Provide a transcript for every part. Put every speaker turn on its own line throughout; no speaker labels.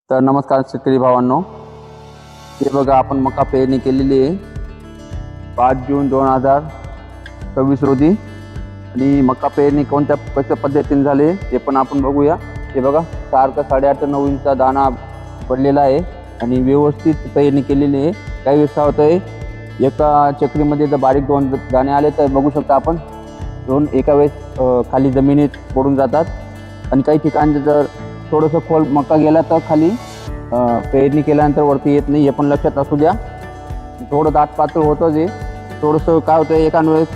तर नमस्कार शेतकरी भावांनो, हे बघा आपण मका पेरणी केलेली आहे 5 जून 2024 रोजी। आणि मका पेरणी कशा पद्धतीने झाले हे पण आपण बघूया। हे बघा सारखा 8.5-9 इंचचा दाणा पडलेला आहे आणि व्यवस्थित पेरणी केलेली आहे। काही वेळेस होतंय एका चक्रीमध्ये जर बारीक 2 दाणे आले तर बघू शकता आपण दोन एका वेळेस खाली जमिनीत पडून जातात। आणि काही ठिकाणी जर थोडंसं खोल मका गेला तर खाली पेरणी केल्यानंतर वरती येत नाही, हे पण लक्षात असू द्या। थोडं दाट पातळ होतं जे थोडंसं काय होतं एका वेळेस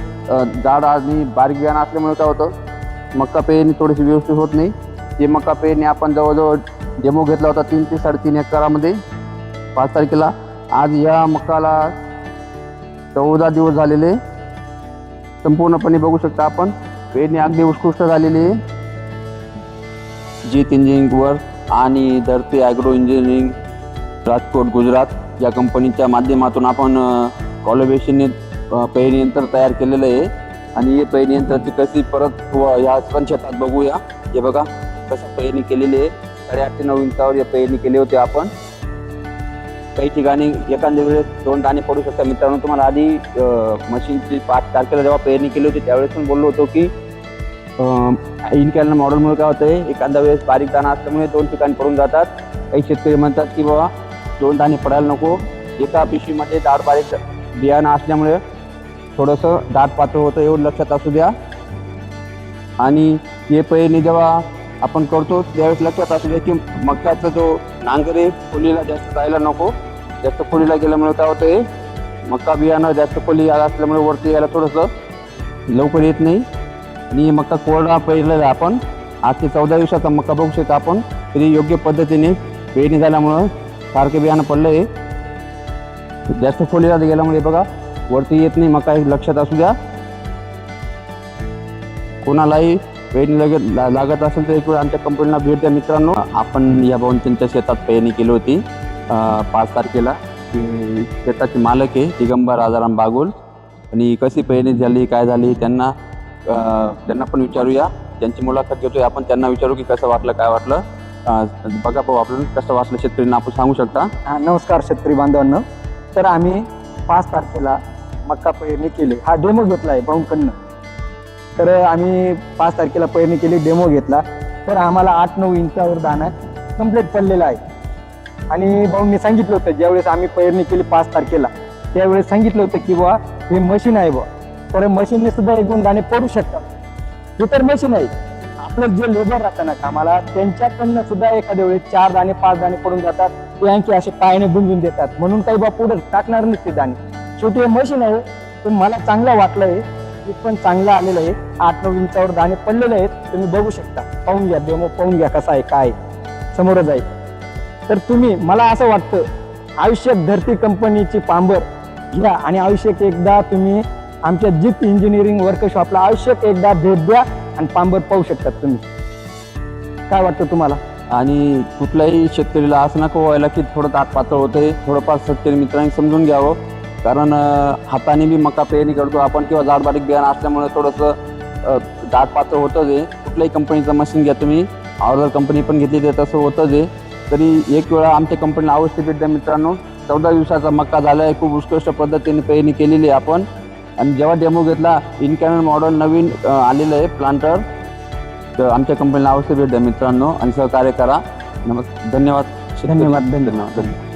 जाड आणि बारीक बियाणं असल्यामुळे काय होतं मका पेरणी थोडीशी व्यवस्थित होत नाही। हे मका पेरणी आपण जवळजवळ डेमो घेतला होता 3 ते 3.5 एकरामध्ये 5 तारखेला। आज या मकाला 14 दिवस झालेले संपूर्णपणे बघू शकता आपण पेरणी अगदी उत्कृष्ट झालेली आहे। जीत इंजिनिअरिंगवर आणि धरती ॲग्रो इंजिनिअरिंग राजकोट गुजरात या कंपनीच्या माध्यमातून आपण कोलॅबोरेशनने पेरणी यंत्र तयार केलेलं आहे। आणि हे पेरणी यंत्राची कशी परत या शेतात बघूया। हे बघा कसं पेरणी केलेली आहे 8.5 ते 9 इंचावर हे पेरणी केली होती आपण। काही ठिकाणी एखाद्या वेळेस 2 दाणे पडू शकतात। मित्रांनो तुम्हाला आधी मशीनची 5 तारखेला जेव्हा पेरणी केली होती त्यावेळेस पण बोललो होतो की इनकॅनल मॉडेलमुळे काय होतंय एखादा वेळेस बारीक दाणा असल्यामुळे 2 ठिकाणी पडून जातात। काही शेतकरी म्हणतात की बाबा 2 दाणे पडायला नको, एका पिशवीमध्ये दाट बारीक बियाणं असल्यामुळे थोडंसं दाट पातळ होतं, एवढं लक्षात असू द्या। आणि हे पेरणी जेव्हा आपण करतो त्यावेळेस लक्षात असू द्या की मक्याचा जो नांगरे खोलीला जास्त जायला नको। जास्त खोलीला गेल्यामुळे काय होतंय मका बियाणं जास्त खोली असल्यामुळे वरती यायला थोडंसं लवकर येत नाही। आणि मका कोरडा पेरलेला आपण 8 ते 14 दिवसाचा मका बघू शकता आपण, तरी योग्य पद्धतीने पेरणी झाल्यामुळं सारखे बियाणं पडलं आहे। जास्त खोलीला गेल्यामुळे बघा वरती येत नाही मका, लक्षात असू द्या। कोणालाही पेरणी लागत असेल तर एक वेळ आमच्या कंपनीला भेट द्या मित्रांनो। आपण या त्यांच्या शेतात पेरणी केली होती 5 तारखेला। शेताचे मालक आहे दिगंबर राजाराम बागुल। आणि कशी पेरणी झाली काय झाली त्यांना पण विचारूया, त्यांची मुलाखत घेतोय आपण। त्यांना विचारू की कसं वाटलं काय वाटलं। बघा भाऊ आपण कसं वाटलं शेतकऱ्यांना आपण सांगू शकता।
नमस्कार शेतकरी बांधवांनो, तर आम्ही 5 तारखेला मका पेरणी केली, हा डेमो घेतला आहे भाऊंकडनं। तर आम्ही 5 तारखेला पेरणी केली, डेमो घेतला, तर आम्हाला 8-9 इंचावर दाणा कंप्लीट पडलेला आहे। आणि भाऊंनी सांगितलं होतं ज्यावेळेस आम्ही पेरणी केली 5 तारखेला त्यावेळेस सांगितलं होतं की बा हे मशीन आहे बा, तर मशीनने सुद्धा 1-2 दाणे पडू शकतात। हे तर मशीन आहे, आपलं जे लेबर राहतं ना कामाला त्यांच्याकडनं सुद्धा एखाद्या वेळेस 4 दाणे 5 दाणे पडून जातात, ते आणखी असे पायाने गुंजून देतात, म्हणून काही बा पुढे टाकणार नाही ते दाणे। शेवटी हे मशीन आहे, पण मला चांगलं वाटलंय, हे पण चांगलं आलेलं आहे। 8-9 इंचावर दाणे पडलेले आहेत, तुम्ही बघू शकता, पाहून घ्या, डेमो पाहून घ्या कसा आहे काय समोरच आहे। तर तुम्ही मला असं वाटतं आवश्यक धरती कंपनीची पांबर घ्या आणि आवश्यक एकदा तुम्ही आमच्या जीत इंजिनिअरिंग वर्कशॉपला आवश्यक एकदा भेट द्या आणि पांबर पाहू शकतात तुम्ही। काय वाटतं तुम्हाला?
आणि कुठल्याही शेतकरीला असं नको व्हायला की थोडं दाट पातळ होतंय, थोडंफार शेतकरी मित्रांनी समजून घ्यावं। कारण हाताने बी मका पेरणी करतो आपण किंवा जाड बारीक बियाणं असल्यामुळे थोडंसं दाट पातळ होतं जे। कुठल्याही कंपनीचं मशीन घ्या तुम्ही, ऑर्डर कंपनी पण घेतली तर तसं होतं जे। तरी एक वेळा आमच्या कंपनीला अवश्य भेट द्या मित्रांनो। 14 दिवसाचा मका झाला आहे, खूप उत्कृष्ट पद्धतीने पेरणी केलेली आहे आपण। आणि जेव्हा डेमो घेतला इनकॅनल मॉडेल नवीन आलेलं आहे प्लांटर, तर आमच्या कंपनीला अवश्य भेट द्या मित्रांनो आणि सहकार्य करा। धन्यवाद
धन्यवाद धन्यवाद।